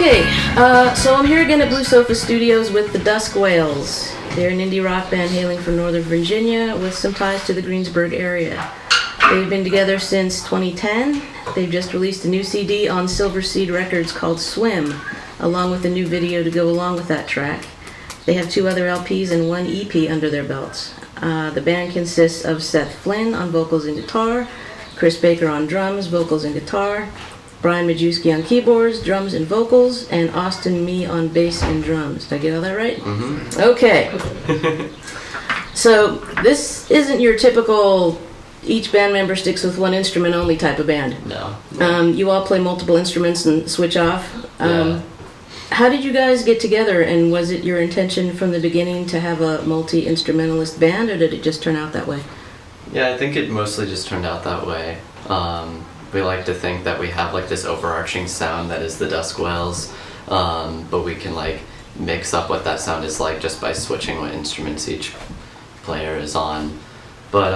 Okay, so I'm here again at Blue Sofa Studios with the Duskwhales. They're an indie rock band hailing from Northern Virginia with some ties to the Greensburg area. They've been together since 2010. They've just released a new CD on Silver Seed Records called Swim, along with a new video to go along with that track. They have 2 other LPs and 1 EP under their belts. The band consists of Seth Flynn on vocals and guitar, Chris Baker on drums, vocals and guitar, Brian Majewski on keyboards, drums and vocals, and Austin Mee on bass and drums. Did I get all that right? Mm-hmm. Okay. So this isn't your typical each band member sticks with one instrument only type of band. No. You all play multiple instruments and switch off. Yeah. How did you guys get together, and was it your intention from the beginning to have a multi-instrumentalist band, or did it just turn out that way? Yeah, I think it mostly just turned out that way. We like to think that we have like this overarching sound that is the Duskwhales, but we can like mix up what that sound is like just by switching what instruments each player is on. But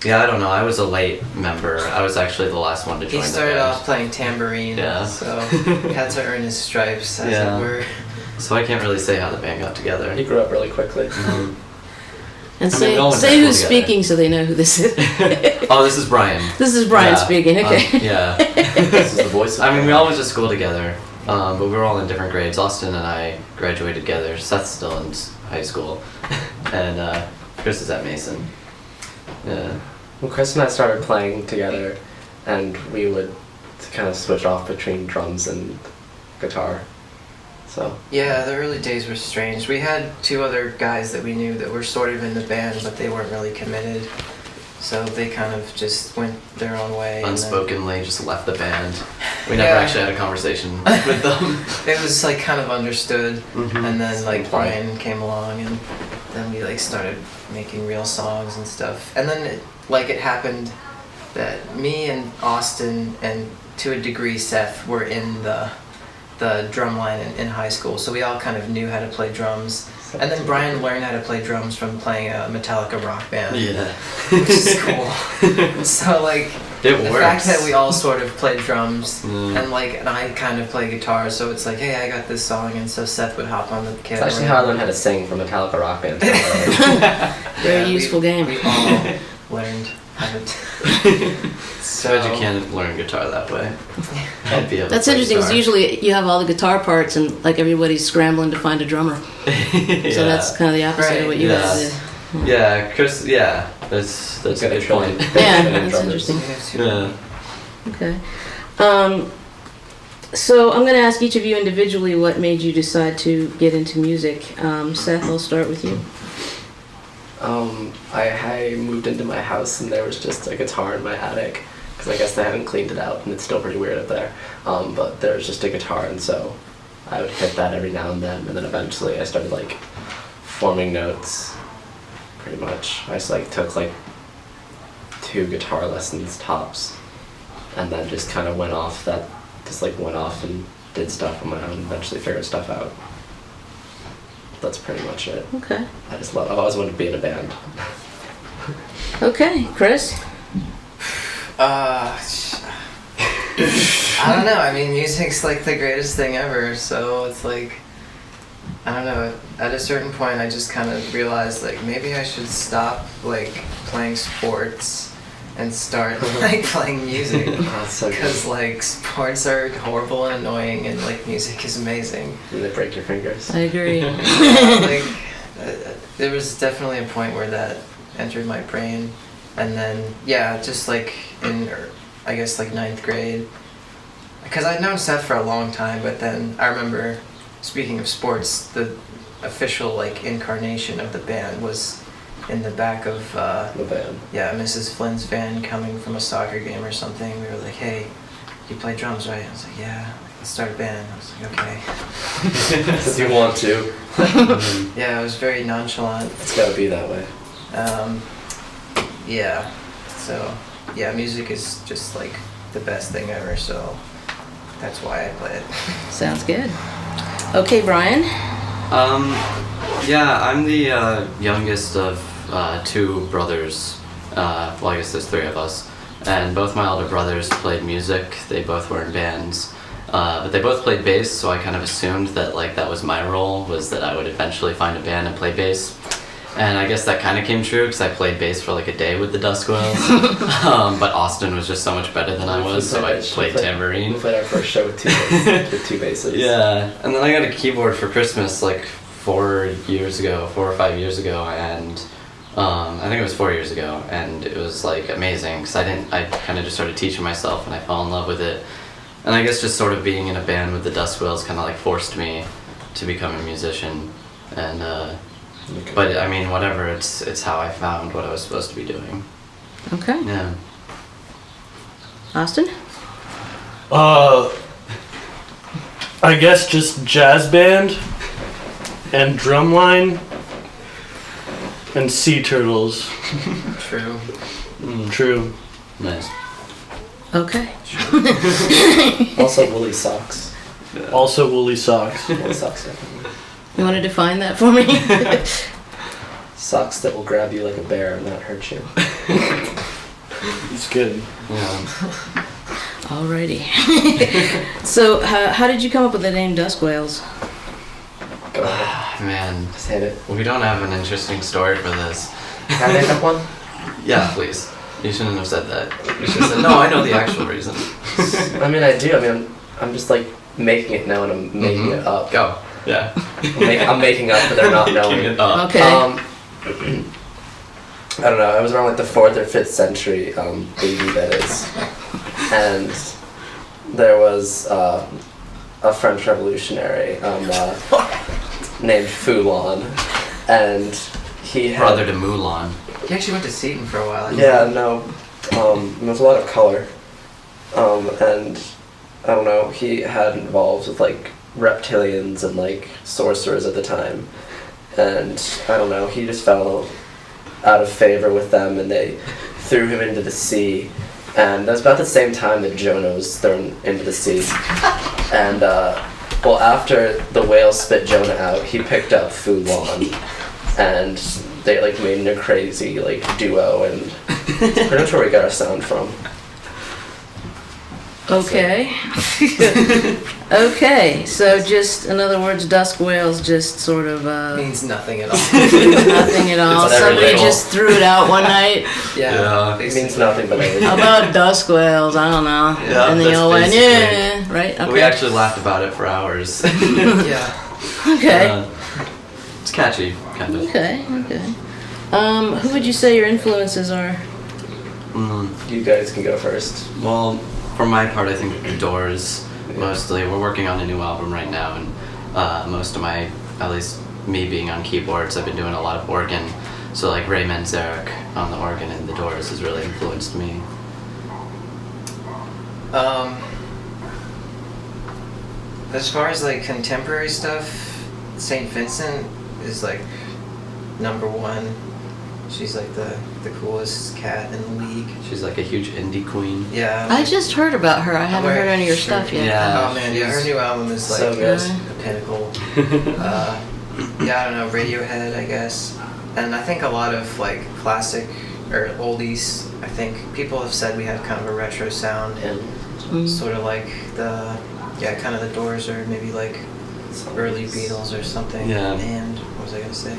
yeah, I don't know. I was a late member. I was actually the last one to join He the started band. off playing tambourine, Yeah. so he had to earn his stripes, as Yeah. it were. So I can't really say how the band got together. He grew up really quickly. Mhm. And I mean, we all went to say school who's together. speaking so they know who this is. Oh, this is Brian. This is Brian Yeah. speaking, okay. Yeah. This is the voice of I mean, we all went to school together, but we were all in different grades. Austin and I graduated together. Seth's still in high school, and Chris is at Mason. Yeah. Well, Chris and I started playing together, and we would kind of switch off between drums and guitar. So Yeah, the early days were strange. We had 2 other guys that we knew that were sort of in the band, but they weren't really committed. So they kind of just went their own way. Unspokenly, just left the band. We never Yeah. actually had a conversation with them. It was like kind of understood, Mhm. and then like Simple. Brian came along, and then we like started making real songs and stuff. And then it happened that me and Austin and to a degree Seth were in the drum line in high school, so we all kind of knew how to play drums. And then Brian learned how to play drums from playing a Metallica rock band, Yeah. which is cool. So like It the works. fact that we all sort of played drums Mm. and I kind of play guitar, so it's like, hey, I got this song, and so Seth would hop on the kit. it's actually how I learned how to sing from Metallica rock band. Very useful game. We all learned how to. So you can't learn guitar that way. I'd be able to That's play interesting, because guitar. usually you have all the guitar parts and like everybody's scrambling to find a drummer. Yeah. So that's kind of the opposite Right. of what you Yeah. guys did. Yeah, Chris. Yeah, that's a Got a good trillion. point. Yeah, Drummers. that's interesting. Yeah. Okay. So I'm going to ask each of you individually what made you decide to get into music. Seth, I'll start with you. I moved into my house and there was just a guitar in my attic because I guess they haven't cleaned it out and it's still pretty weird up there. But there was just a guitar, and so I would hit that every now and then eventually I started like forming notes. Pretty much, I just like took like 2 guitar lessons tops, and then just kind of went off and did stuff on my own. Eventually figured stuff out. That's pretty much it. Okay. I always wanted to be in a band. Okay, Chris? I don't know. I mean, music's like the greatest thing ever, so it's like, I don't know. At a certain point, I just kind of realized like maybe I should stop like playing sports and start like playing music, That's so good. because like sports are horrible and annoying, and like music is amazing. And they break your fingers. I agree. There was definitely a point where that entered my brain, and then just like in I guess like 9th grade, because I'd known Seth for a long time, but then I remember, speaking of sports, the official like incarnation of the band was in the back of The band. Mrs. Flynn's van coming from a soccer game or something. We were like, hey, you play drums, right? I was like, yeah, let's start a band. I was like, okay. Because you want to. Yeah, it was very nonchalant. It's gotta be that way. So music is just like the best thing ever, so that's why I play it. Sounds good. Okay, Brian? Yeah, I'm the youngest of 2 brothers. Well, I guess there's 3 of us. And both my older brothers played music. They both were in bands. But they both played bass, so I kind of assumed that like that was my role, was that I would eventually find a band and play bass. And I guess that kind of came true because I played bass for like a day with the Duskwhales. But Austin was just so much better than I was, so I played tambourine. We played our first show with two basses. Yeah, and then I got a keyboard for Christmas like 4 or 5 years ago, and I think it was 4 years ago, and it was like amazing because I kind of just started teaching myself and I fell in love with it. And I guess just sort of being in a band with the Duskwhales kind of like forced me to become a musician. And but I mean, whatever, it's how I found what I was supposed to be doing. Okay. Yeah. Austin? I guess just jazz band and drumline and sea turtles. True. True. Nice. Okay. Also woolly socks. Also woolly socks. Woolly socks, definitely. You want to define that for me? Socks that will grab you like a bear and not hurt you. It's good. Yeah. Alrighty. So, how did you come up with the name Duskwhales? Go ahead. Man, Just hit it. we don't have an interesting story for this. Can I make up one? Yeah, please. You shouldn't have said that. You should have said, no, I know the actual reason. I mean, I do. I mean, I'm just like making it known. I'm making it up. Go. Yeah. I'm making up, but they're not knowing. Making it up. Okay. I don't know. I was around like the 4th or 5th century, baby that is, and there was a French revolutionary named Foulon, and he had Brother to Mulan. He actually went to Seton for a while. Yeah, no. There was a lot of color. And I don't know, he had involved with like reptilians and like sorcerers at the time. And I don't know, he just fell out of favor with them and they threw him into the sea. And that was about the same time that Jonah was thrown into the sea. And well, after the whale spit Jonah out, he picked up Foulon. And they like made a crazy like duo, and that's pretty much where we got our sound from. Okay. Okay, so just, in other words, Duskwhales just sort of, Means nothing at all. nothing at all. It's Somebody everything. just threw it out one night. Yeah. It means nothing but everything. How about Duskwhales? I don't know. Yeah, And they that's all went, basically yeah, right? Okay. We actually laughed about it for hours. Yeah. Okay. It's catchy, kind of. Okay, okay. Who would you say your influences are? You guys can go first. Well, for my part, I think the Doors, mostly. We're working on a new album right now, and most of my, at least me being on keyboards, I've been doing a lot of organ. So like Ray Manzarek on the organ and the Doors has really influenced me. As far as like contemporary stuff, St. Vincent is like #1. She's like the coolest cat in the league. She's like a huge indie queen. Yeah. I just heard about her. I haven't heard any of your Sure. stuff yet. Yeah. Oh man, yeah, her new album is like So good. the pinnacle. Yeah, I don't know, Radiohead, I guess. And I think a lot of like classic or oldies. I think people have said we have kind of a retro sound, And sort of like kind of the Doors or maybe like early Beatles or something. Yeah. And what was I gonna say?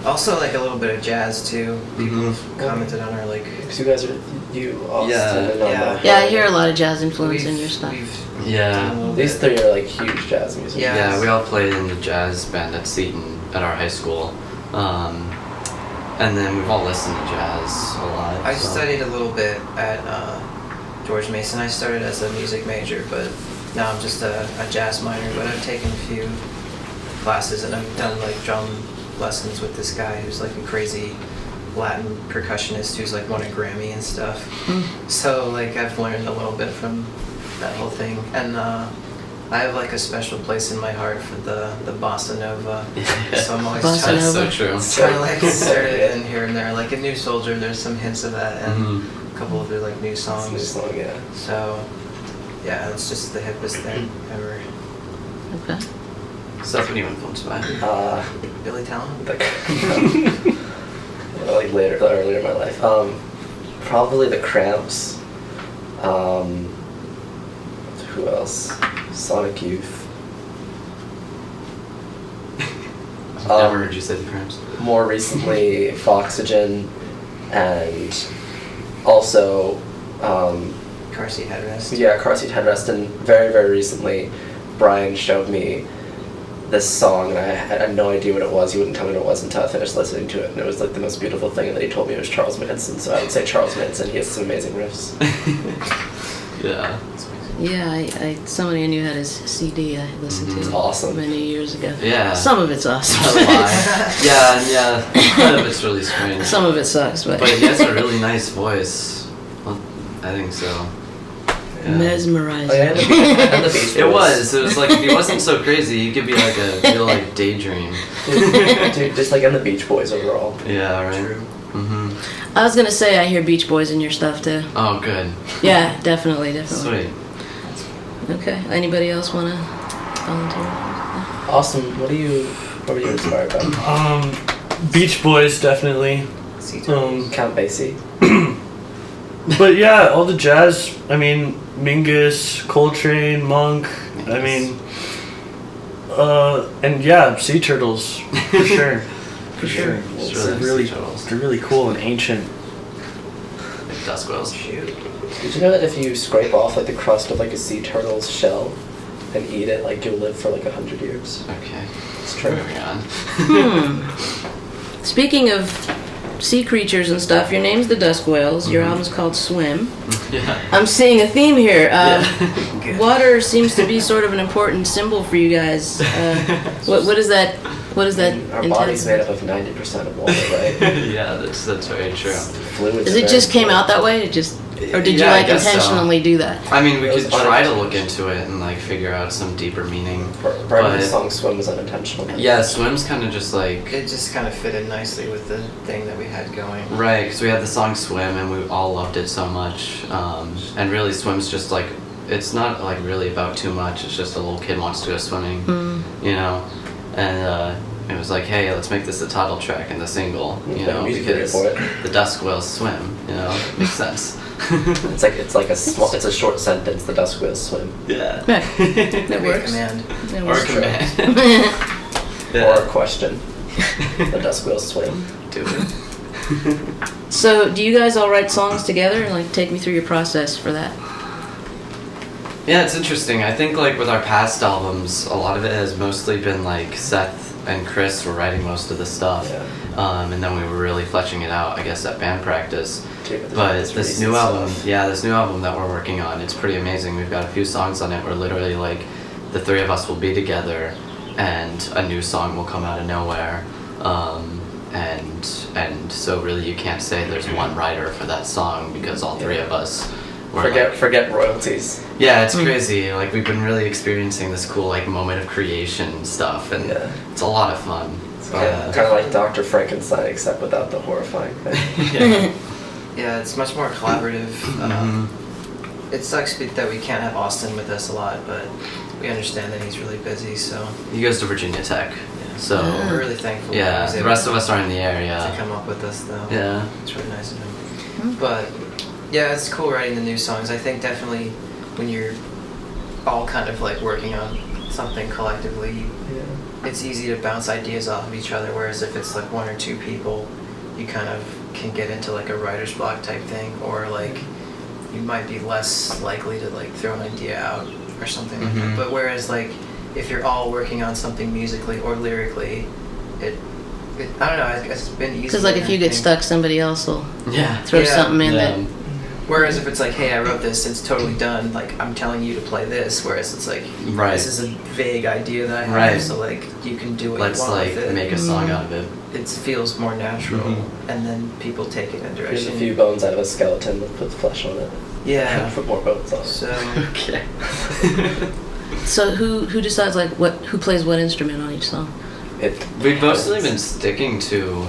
Also like a little bit of jazz too. People have commented on our like. because you guys are Austin. Yeah. and Yeah. Yeah, I hear a lot of jazz influence in we've- your stuff. we've Yeah. done a little These bit. 3 are like huge jazz musicians. Yeah. Yeah, we all played in the jazz band at Seton at our high school. And then we've all listened to jazz a lot. I so. studied a little bit at George Mason. I started as a music major, but now I'm just a jazz minor. But I've taken a few classes and I've done like drum lessons with this guy who's like a crazy Latin percussionist who's like won a Grammy and stuff. So like I've learned a little bit from that whole thing. And I have like a special place in my heart for the bossa nova. So I'm always Bossa trying That's so Nova. true. trying to like insert it in here and there. Like in New Soldier, there's some hints of that, and Mhm. a couple of their like new It's a songs. new song, yeah. So yeah, it's just the hippest thing ever. Okay. Stuff when you influenced by. Billy Talent. Like, like earlier in my life. Probably the Cramps. Who else? Sonic Youth. I've never heard you say the Cramps. More recently, Foxygen, and also, Car seat headrest. yeah, Car Seat Headrest, and very, very recently, Brian showed me this song, and I had no idea what it was. He wouldn't tell me what it was until I finished listening to it, and it was like the most beautiful thing, and then he told me it was Charles Manson, so I would say Charles Manson. He has some amazing riffs. Yeah. Yeah, somebody I knew had his CD I listened It's to awesome. many years ago. Yeah. Some of it's awesome. yeah. Part of it's really strange. Some of it sucks, but, But he has a really nice voice. Well, I think so. Yeah. mesmerizing. Oh, yeah, and the Beach Boys. It was like if he wasn't so crazy, he could be like a real like daydream. Dude, just like in the Beach Boys overall. Yeah, right. True. Mhm. I was gonna say I hear Beach Boys in your stuff too. Oh, good. Yeah, definitely. Sweet. Okay. Anybody else wanna volunteer? Austin, what were you inspired by? Beach Boys definitely. Count Basie. But yeah, all the jazz. I mean, Mingus, Coltrane, Monk. I mean, and yeah, sea turtles for sure. For sure. It's They're really really, sea turtles. they're really cool and ancient. Like Duskwhales. Shoot. Did you know that if you scrape off like the crust of like a sea turtle's shell and eat it, like you'll live for like 100 years? Okay. It's true. Moving on. Speaking of sea creatures and stuff, your name's the Duskwhales. Your album's called Swim. Yeah. I'm seeing a theme here. Yeah. Water seems to be sort of an important symbol for you guys. What is that? What does that Our entail? body's made up of 90% of water, right? Yeah, that's very true. Fluids Does are it very just came important. out that way? It just, or did you Yeah, I like guess so. intentionally do that? I mean, we It was could try to unintentional. look into it and like figure out some deeper meaning. Brian's But- song Swim was unintentional. Yeah, Swim's kind of just like It just kind of fit in nicely with the thing that we had going. right, because we had the song Swim and we all loved it so much. And really, Swim's just like it's not like really about too much. It's just a little kid wants to go swimming, you know, and. It was like, hey, let's make this the title track and the single, you Make a know, music video because for it. the Duskwhales swim, you know, makes sense. It's like it's a short sentence. The Duskwhales swim, Yeah. Yeah, that Maybe a works. command. That Or works. command. or a question. The Duskwhales swim. Do it. So, do you guys all write songs together? Like, take me through your process for that. Yeah, it's interesting. I think like with our past albums, a lot of it has mostly been like Seth and Chris were writing most of the stuff, Yeah. and then we were really fleshing it out, I guess, at band practice. But But it's this recent new album, stuff. this new album that we're working on, it's pretty amazing. We've got a few songs on it where literally like the three of us will be together, and a new song will come out of nowhere, and so really you can't say there's one writer for that song because all three of us. were, Forget royalties. Yeah, it's crazy. Like we've been really experiencing this cool like moment of creation stuff, and Yeah. it's a lot of fun. It's kind of like Dr. Frankenstein, except without the horrifying thing. Yeah. Yeah, it's much more collaborative. Mhm. It sucks that we can't have Austin with us a lot, but we understand that he's really busy, so He goes to Virginia Tech, so we're really thankful. that yeah. he was The able rest of us are in the to area. come up with us, though. Yeah. It's really nice of him. But yeah, it's cool writing the new songs. I think definitely when you're all kind of like working on something collectively, it's easy to bounce ideas off of each other. Whereas if it's like one or two people, you kind of can get into like a writer's block type thing, or like you might be less likely to like throw an idea out or something like that. Mhm. But whereas like if you're all working on something musically or lyrically, it I don't know. It's been easy. Because, like, if you get stuck, somebody else will Yeah. throw Yeah. something in Yeah. that. Whereas if it's like, hey, I wrote this, it's totally done. Like I'm telling you to play this. Whereas it's like, Right. this is a vague idea that I have. Right. So like you can do what Let's you want like with it. make a song out of it. It feels more natural, Mhm. and then people take it in a Here's direction. a few bones out of a skeleton. Let's put flesh on it. Yeah. Put more bones on it. So Okay. So, who decides like who plays what instrument on each song? We've mostly been sticking to,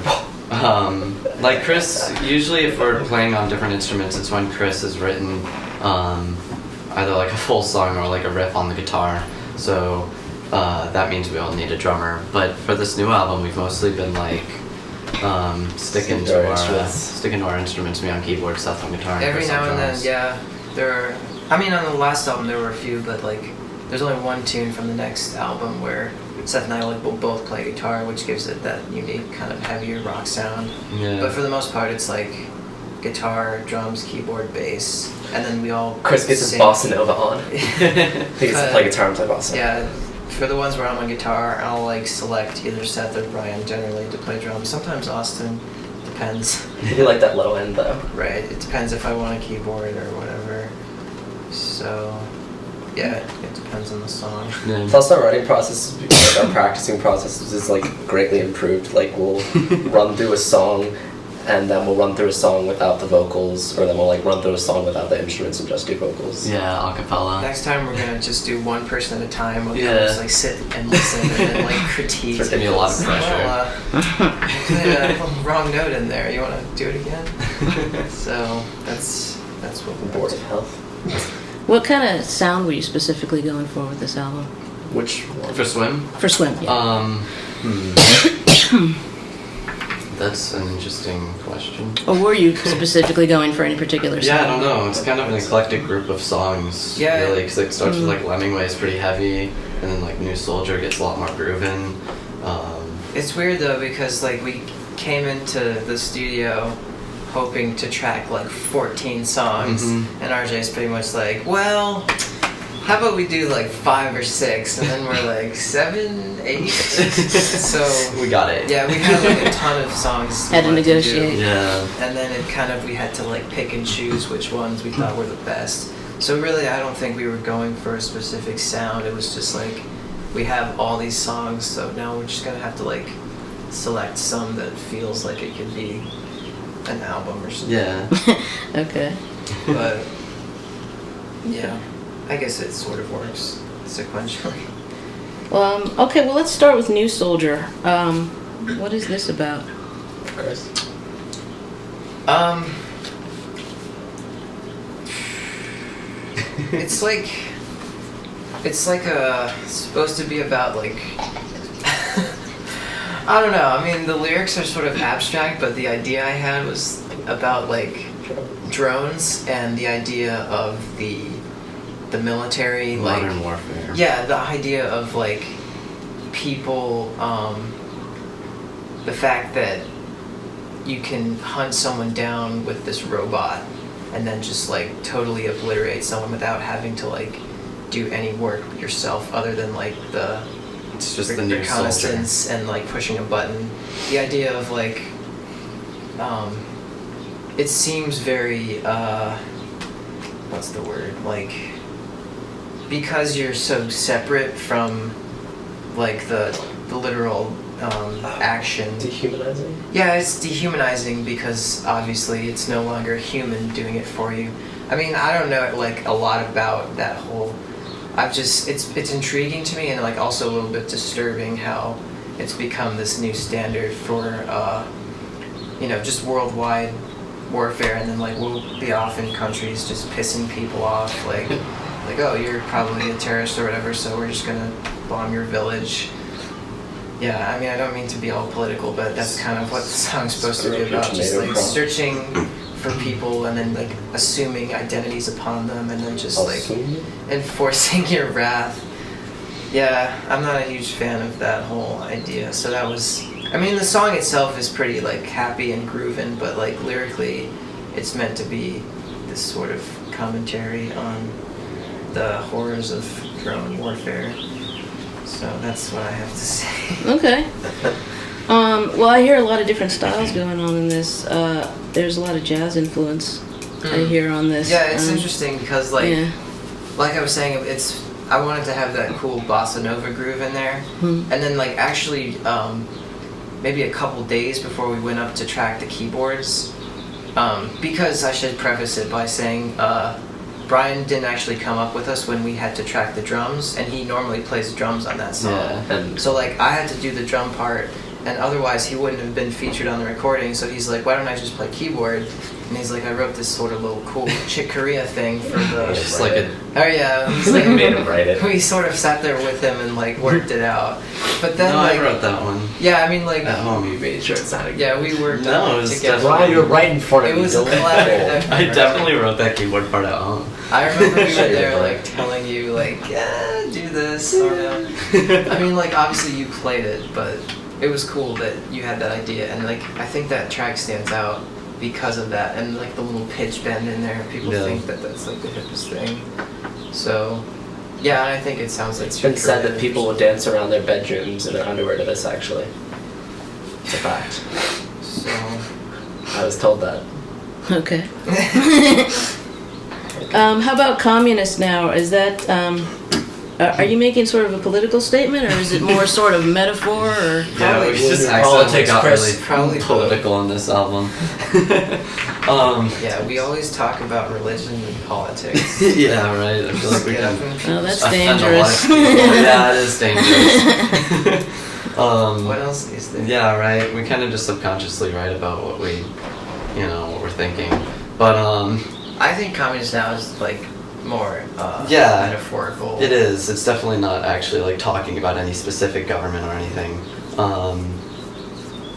like Chris, usually if we're playing on different instruments, it's when Chris has written either like a full song or like a riff on the guitar. So that means we all need a drummer. But for this new album, we've mostly been like sticking to our instruments, me on keyboard, Seth on guitar, and every Chris on now and then, drums. yeah, there are. I mean, on the last album there were a few, but like there's only one tune from the next album where Seth and I will both play guitar, which gives it that unique kind of heavier rock sound. Yeah. But for the most part, it's like guitar, drums, keyboard, bass, and then we all Chris gets his sing. bossa nova on. He gets to play guitar and play bossa. Yeah, for the ones where I'm on guitar, I'll like select either Seth or Brian generally to play drums. Sometimes Austin, depends. You like that low end though. Right, it depends if I want a keyboard or whatever. So, yeah, it depends on the song. Yeah. Plus our writing process, like our practicing process is like greatly improved. Like we'll run through a song and then we'll run through a song without the vocals, or then we'll like run through a song without the instruments and just do vocals. Yeah, acapella. Next time we're gonna just do one person at a time. We'll Yeah. just like sit and listen and then like critique. It's gonna be a lot of pressure. Well, yeah, wrong note in there. You want to do it again? So that's what we're Board of Health. What kind of sound were you specifically going for with this album? Which one? For Swim? For Swim, yeah. That's an interesting question. Or were you specifically going for any particular sound? Yeah, I don't know. It's kind of an eclectic group of songs, Yeah. really, because it starts with like Lemmingway is pretty heavy, and then like New Soldier gets a lot more grooving. It's weird though because like we came into the studio hoping to track like 14 songs, Mhm. and RJ's pretty much like, well, how about we do like 5 or 6, and then we're like 7, 8. So We got it. yeah, we had like a ton of songs. we Had to wanted negotiate. do. Yeah. And then it kind of, we had to like pick and choose which ones we thought were the best. So really, I don't think we were going for a specific sound. It was just like, we have all these songs, so now we're just gonna have to like select some that feels like it could be an album or something. Yeah. Okay. But yeah, I guess it sort of works sequentially. Okay, well, let's start with New Soldier. What is this about? Chris. It's like supposed to be about like I don't know. I mean, the lyrics are sort of abstract, but the idea I had was about like drones and the idea of the military, Modern like warfare. yeah, the idea of like people, the fact that you can hunt someone down with this robot and then just like totally obliterate someone without having to like do any work yourself other than like the It's just the new soldier. reconnaissance and like pushing a button. The idea of like, it seems very, what's the word? Like, because you're so separate from like the literal action. Dehumanizing? Yeah, it's dehumanizing because obviously it's no longer a human doing it for you. I mean, I don't know like a lot about that whole. It's intriguing to me and like also a little bit disturbing how it's become this new standard for just worldwide warfare, and then like we'll be off in countries just pissing people off like oh, you're probably a terrorist or whatever, so we're just gonna bomb your village. Yeah, I mean, I don't mean to be all political, but that's kind of what the song's supposed to be about, just like searching for people and then like assuming identities upon them and then just like enforcing your wrath. Yeah, I'm not a huge fan of that whole idea. So that was, I mean, the song itself is pretty like happy and grooving, but like lyrically it's meant to be this sort of commentary on the horrors of drone warfare. So that's what I have to say. Okay. Well, I hear a lot of different styles going on in this. There's a lot of jazz influence I hear on this. Yeah, it's interesting because like Yeah. like I was saying, I wanted to have that cool bossa nova groove in there, and then like actually maybe a couple days before we went up to track the keyboards, because I should preface it by saying Brian didn't actually come up with us when we had to track the drums, and he normally plays drums on that song. Yeah. And So like I had to do the drum part, and otherwise he wouldn't have been featured on the recording. So he's like, why don't I just play keyboard? And he's like, I wrote this sort of little cool Chick Corea thing for the. It's just like a Oh yeah, he's like made him write it. We sort of sat there with him and like worked it out. But then no, like I wrote that one yeah, I mean like at home. You made sure it sounded good. yeah, we worked No, on it it was together. definitely- Ryan, you're right in front of It me. was Don't a collaborative I effort. definitely wrote that keyboard part at home. I remember we were Sure, there yeah. like telling you like, yeah, do this or I mean like obviously you played it, but it was cool that you had that idea and like I think that track stands out because of that and like the little pitch bend in there. People Yeah. think that that's like the hippest thing. So yeah, I think it sounds like It's been said that people will dance around their bedrooms in their underwear to this, actually. It's a fact. So I was told that. Okay. How about communist now? Is that are you making sort of a political statement, or is it more sort of metaphor? Or Yeah, Probably we just politics, accidentally got Chris. really Probably political on this album. yeah, we always talk about religion and politics. Yeah, right. I feel like we Get up can. and Oh, that's offend a lot dangerous. of people. Yeah, it is dangerous. what else is there? Yeah, right. We kind of just subconsciously write about what we, what we're thinking. But I think communist now is like more Yeah. metaphorical. it is. It's definitely not actually like talking about any specific government or anything.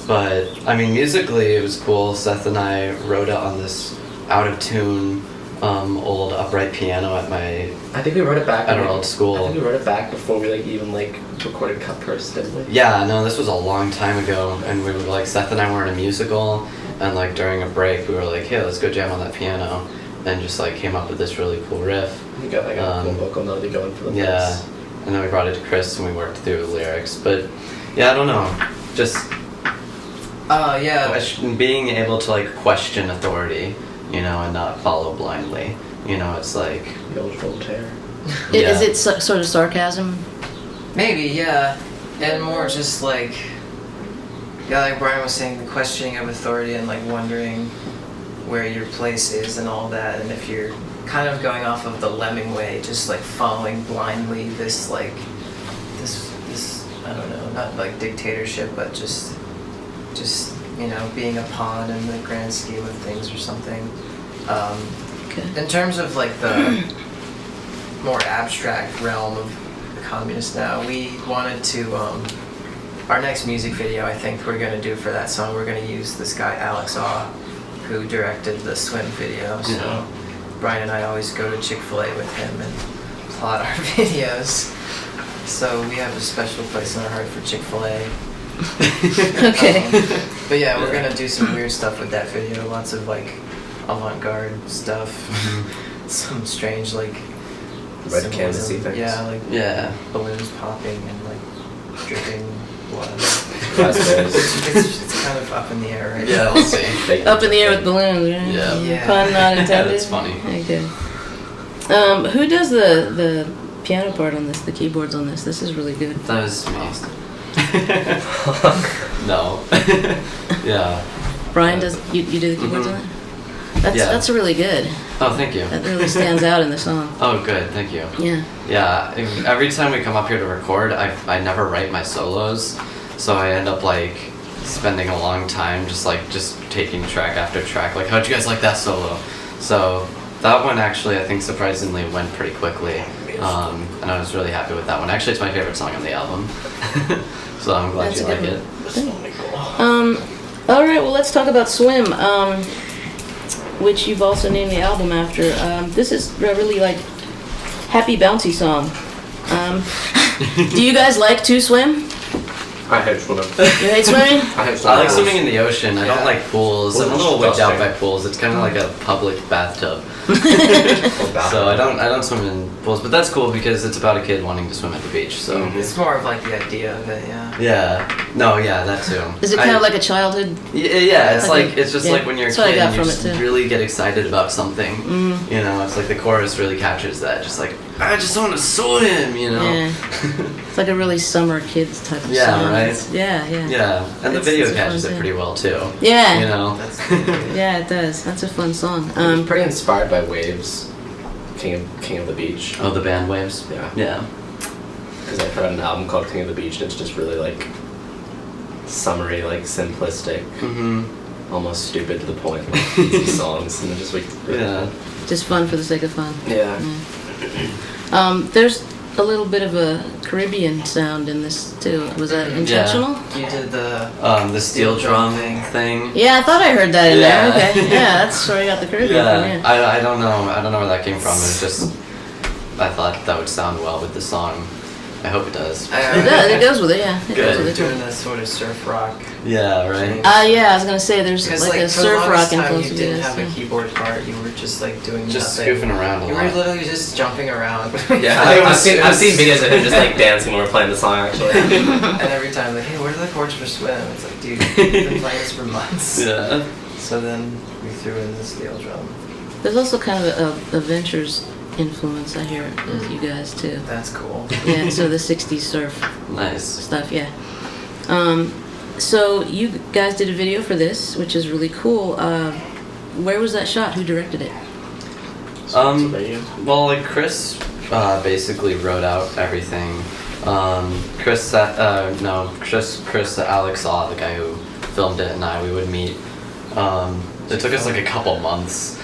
But I mean, musically, it was cool. Seth and I wrote it on this out of tune old upright piano at my I think we wrote it back. At our old school. I think we wrote it back before we even recorded Cut Purse, didn't we? Yeah, no, this was a long time ago, and we were like, Seth and I were in a musical, and like during a break, we were like, hey, let's go jam on that piano, and just like came up with this really cool riff. You got like a cool vocal melody going for the Yeah, verse. and then we brought it to Chris, and we worked through the lyrics. But yeah, I don't know, just Yeah. being able to like question authority, and not follow blindly. It's like The old Voltaire. Yeah. Is it sort of sarcasm? Maybe, yeah. And more just like, yeah, like Brian was saying, the questioning of authority and like wondering where your place is and all that. And if you're kind of going off of the lemming way, just like following blindly this I don't know, not like dictatorship, but just being a pawn in the grand scheme of things or something. Okay. In terms of like the more abstract realm of communist now, we wanted to our next music video I think we're going to do for that song, we're going to use this guy Alex Awe, who directed the Swim video. So Yeah. Brian and I always go to Chick-fil-A with him and plot our videos. So we have a special place in our heart for Chick-fil-A. Okay. But yeah, we're gonna do some weird stuff with that video. Lots of like avant-garde stuff. Some strange like Red symbolism. canvasy things. Yeah, like yeah. balloons popping and like dripping blood. Raspberries. it's kind of up in the air right Yeah, now. we'll see. Fake Up in the air with balloons, right? Yeah. Yeah. Pun not intended. That's funny. Okay. Who does the piano part on this? The keyboards on this? This is really good. That was me. No. Yeah. Brian does. You do the keyboards on that? Yeah. That's really good. Oh, thank you. That really stands out in the song. Oh, good. Thank you. Yeah. Yeah. Every time we come up here to record, I never write my solos, so I end up like spending a long time just taking track after track. Like, how'd you guys like that solo? So that one actually, I think, surprisingly went pretty quickly, and I was really happy with that one. Actually, it's my favorite song on the album, so I'm glad That's you a like good it. All right. Well, let's talk about Swim, which you've also named the album after. This is a really like happy, bouncy song. Do you guys like to swim? I hate swimming. You hate swimming? I hate I like swimming in the ocean. I don't Yeah. like pools. I'm a Pools little are weirded out by disgusting. pools. It's kind of like a public bathtub. So I don't swim in pools, but that's cool because it's about a kid wanting to swim at the beach. So It's more of like the idea of it, yeah. yeah, no, yeah, that too. Is it kind of like a childhood? Yeah, it's Like like a- it's just yeah, like when you're a that's what I kid got and you from just it, too. really get excited about something. Mm. It's like the chorus really captures that. Just like I just want to swim, Yeah. It's like a really summer kids type of Yeah, song. right? It's- yeah, yeah. Yeah, and the It's- video it's a fun catches it thing. pretty well too. Yeah. That's Yeah, it does. That's a fun song. I'm pretty inspired by Waves, King of the Beach. Oh, the band waves. Yeah. Yeah. Because I've heard an album called King of the Beach, and it's just really like summery, like simplistic, Mhm. almost stupid to the point, like easy songs, and they're just like really Yeah. Just fun for the sake of fun. cool. Yeah. There's a little bit of a Caribbean sound in this too. Was that intentional? You did The steel drum thing. Yeah, I thought I heard that in Yeah. there. Okay, yeah, that's where I got the Caribbean from. Yeah, Yeah. I don't know where that came from. It was just I thought that would sound well with the song. I hope it does. It does. It goes with it. Yeah. It Good. goes We're with it. doing this sort of surf rock. Yeah, right. Yeah, I was gonna say there's Because like a for the surf rock longest time influence. you with didn't this, have a yeah. keyboard part. You were just like doing Just nothing. goofing around a You were lot. literally just jumping around. Yeah, It I've was- seen it I've was- seen videos of him just like dancing when we're playing the song actually. And every time like, hey, what are the chords for Swim? It's like, dude, we've been playing this for months. Yeah. So then we threw in the steel drum. There's also kind of a Ventures influence I hear with you guys too. That's cool. Yeah, so the '60s surf Nice. stuff. Yeah. So you guys did a video for this, which is really cool. Where was that shot? Who directed it? Well, like Chris basically wrote out everything. Chris, Alex Saw, the guy who filmed it, and we would meet. It took us like a couple months.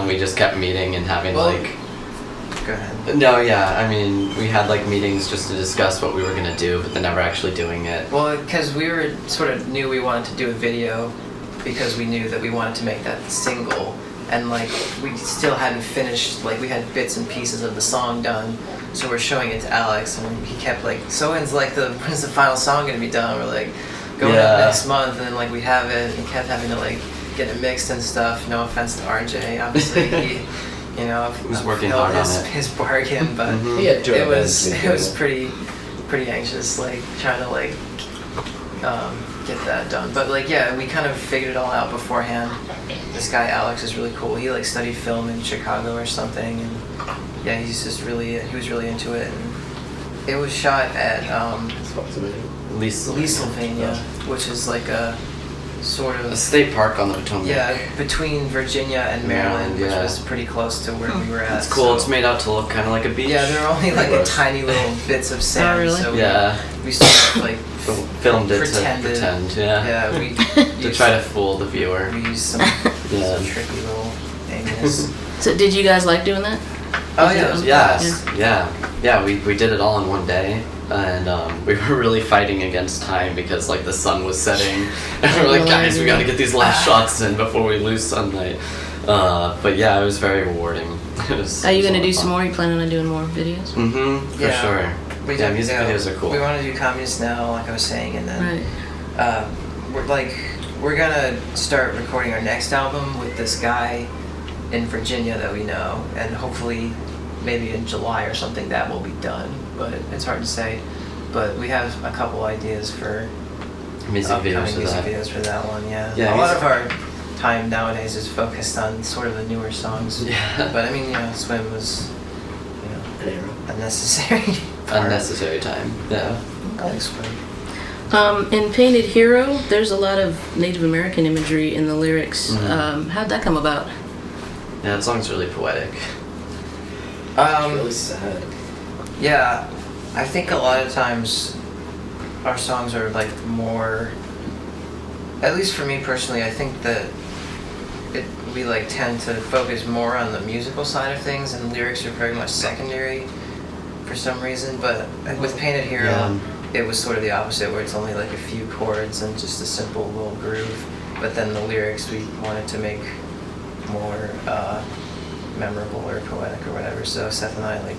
We just kept meeting and having Well, like. Go ahead. No, yeah, I mean, we had like meetings just to discuss what we were gonna do, but then never actually doing it. Well, because we were sort of knew we wanted to do a video because we knew that we wanted to make that single, and like we still hadn't finished. Like we had bits and pieces of the song done, so we're showing it to Alex, and he kept like, "So when's when's the final song gonna be done?" We're like, "Going up Yeah. next month," and then like we have it, and he kept having to like get it mixed and stuff. No offense to RJ, obviously he. You know, He was working upheld hard on it. his bargain, but Mhm. He had to it have was been pretty anxious, like trying to like get that done. But like yeah, we kind of figured it all out beforehand. This guy Alex is really cool. He like studied film in Chicago or something, and yeah, he was really into it. And it was shot at Leesylvania, which is like a sort A of state park on the Potomac. between Virginia and Maryland, which yeah. was pretty close to where we were at. It's cool. so- It's made out to look kind of like a beach. Yeah, there are only like a Gross. tiny little bits of sand, really? so Yeah. we sort of like Filmed it pretended. to pretend. Yeah. Yeah, we To used, try to fool the viewer. we used some, Yeah. some tricky little angles. So did you guys like doing that? Oh yeah, it was Yes. Yeah. We did it all in one day. And we were really fighting against time because like the sun was setting, and we were like, guys, we gotta get these last shots in before we lose sunlight. But yeah, it was very rewarding. Are you gonna do some more? Are you planning on doing more videos? Mm-hmm. For Yeah. sure. We Yeah, did, music videos are cool. We want to do Communist Now, like I was saying, and then Right. we're gonna start recording our next album with this guy in Virginia that we know, and hopefully maybe in July or something that will be done, but it's hard to say. But we have a couple ideas for Music upcoming videos for music that. videos for that one. Yeah, Yeah, a lot music- of our time nowadays is focused on sort of the newer songs. Yeah. But I mean, Swim was, An arrow. unnecessary. part. Unnecessary time. Yeah. I like Swim. In Painted Hero, there's a lot of Native American imagery in the lyrics. Mhm. How'd that come about? Yeah, that song's really poetic. Really sad. Yeah, I think a lot of times our songs are like more, at least for me personally, I think that we like tend to focus more on the musical side of things, and lyrics are very much secondary for some reason. But with Painted Hero, Yeah. it was sort of the opposite, where it's only like a few chords and just a simple little groove. But then the lyrics we wanted to make more memorable or poetic or whatever. So Seth and I like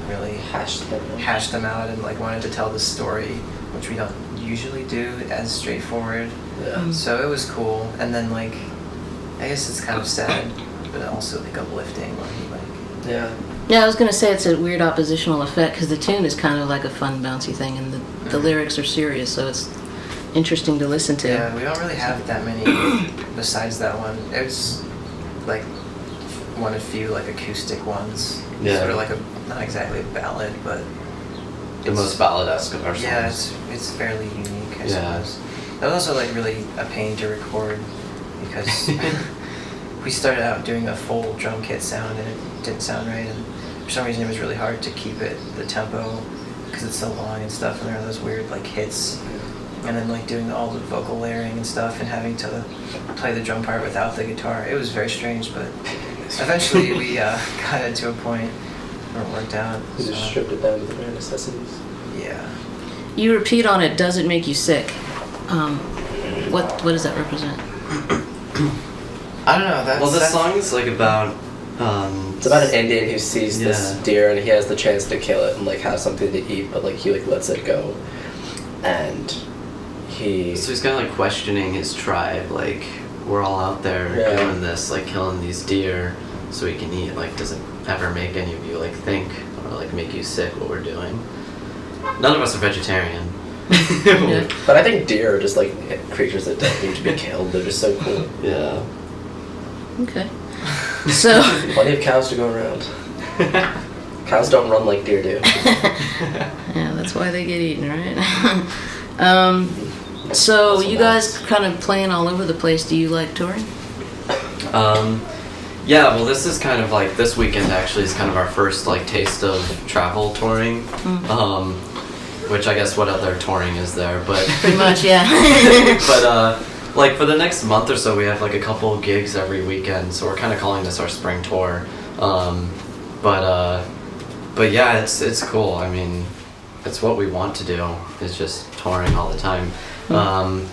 really hashed them out and like wanted to tell the story, which we don't usually do as straightforward. Yeah. So it was cool. And then like, I guess it's kind of sad, but also like uplifting. Yeah. Yeah, I was gonna say it's a weird oppositional effect because the tune is kind of like a fun, bouncy thing, and the lyrics are serious, so it's interesting to listen to. Yeah, we don't really have that many besides that one. It's like one of few like acoustic ones. Yeah. Sort of like not exactly a ballad, but The most ballad-esque of our songs. yeah, it's fairly unique, I Yeah. suppose. That was also like really a pain to record because we started out doing a full drum kit sound and it didn't sound right, and for some reason it was really hard to keep the tempo because it's so long and stuff, and there are those weird like hits, and then like doing all the vocal layering and stuff and having to play the drum part without the guitar. It was very strange, but eventually we got it to a point weren't worked out. We just So, stripped it down to the bare necessities. yeah. You repeat on it, does it make you sick? What does that represent? I don't know. That's Well, this that's- song is like about. It's about an Indian who sees this Yeah. deer and he has the chance to kill it and like have something to eat, but like he like lets it go, and he. So he's kind of like questioning his tribe. Like, we're all out there Yeah. doing this, like killing these deer so we can eat. Like, does it ever make any of you like think or like make you sick what we're doing? None of us are vegetarian. Yeah. But I think deer are just like creatures that don't need to be killed. They're just so cool. Yeah. Okay. So, Plenty of cows to go around. Cows don't run like deer do. yeah, that's why they get eaten, right? So you guys kind of playing all over the place. Do you like touring? Yeah, well, this is kind of like this weekend actually is kind of our first like taste of travel touring. Which I guess what other touring is there, but Pretty much, yeah. but like for the next month or so we have like a couple gigs every weekend, so we're kind of calling this our spring tour. But yeah, it's cool. I mean, it's what we want to do. It's just touring all the time.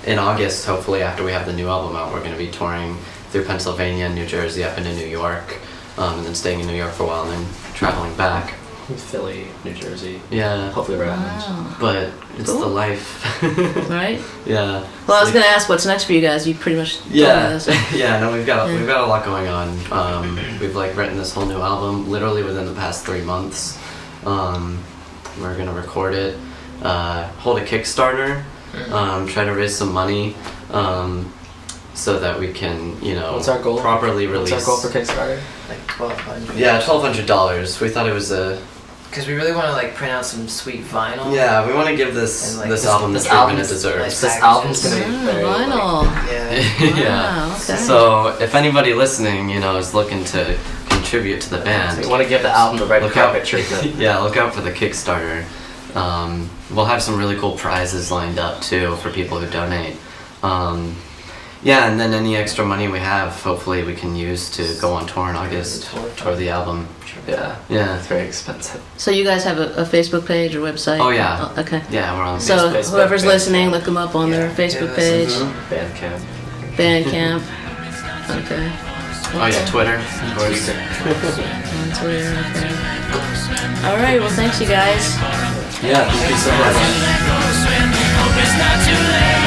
In August, hopefully after we have the new album out, we're going to be touring through Pennsylvania and New Jersey up into New York, and then staying in New York for a while and then traveling back. Philly, New Jersey. Yeah, Hopefully Rhode Island. Wow. but it's Cool. the life. Right? Yeah. Well, I was Like- gonna ask what's next for you guys. You pretty much told me Yeah, this. So. yeah. No, we've got Yeah. a lot going on. We've like written this whole new album literally within the past 3 months. We're gonna record it, hold a Kickstarter, try to raise some money, so that we can, What's our goal? properly release. What's our goal for Kickstarter? like $1,200. Yeah, $1,200. We thought it was a. Because we really want to like print out some sweet vinyl. Yeah, we want to give this And, like, this this- album the this treatment it album's deserves. This album's gonna be Ah, very like, vinyl. Yeah. Yeah. Wow, okay. So if anybody listening, is looking to contribute to the band, we want to give the album the red look out. carpet treatment. Yeah, look out for the Kickstarter. We'll have some really cool prizes lined up too for people who donate. Yeah, and then any extra money we have, hopefully we can use to go on tour in August, tour the album. Yeah. Yeah. It's very expensive. So you guys have a Facebook page or website? Oh, yeah. Oh, okay. Yeah, we're on So Facebook, whoever's Bandcamp. listening, look them up on their Yeah, Facebook give us page, Bandcamp. Bandcamp. Okay. Oh yeah, Twitter, of course. On Twitter. Okay. All right. Well, thanks you guys. Yeah, thank you so much. Hope it's not too late.